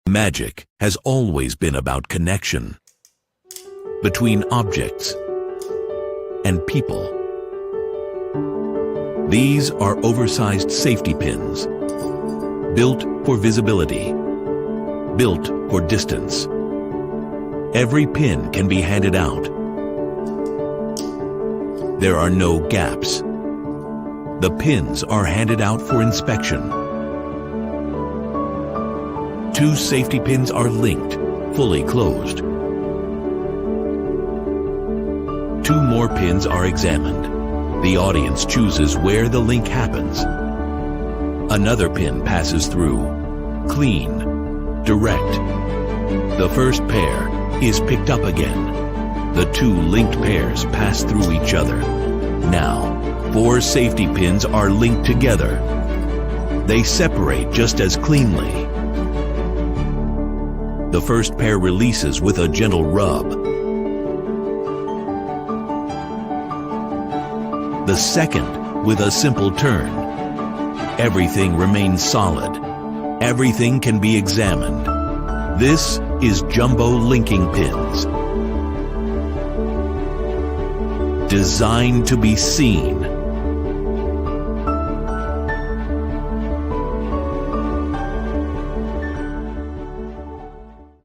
Magic has always been about connection between objects and people. These are oversized safety pins, built for visibility, built for distance. Every pin can be handed out. There are no gaps. The pins are handed out for inspection. 2 safety pins are linked, fully closed. 2 more pins are examined. The audience chooses where the link happens. Another pin passes through, clean, direct. The first pair is picked up again. The 2 linked pairs pass through each other. Now, 4 safety pins are linked together. They separate just as cleanly. The first pair releases with a gentle rub. The second with a simple turn. Everything remains solid. Everything can be examined. This is jumbo linking pins. Designed to be seen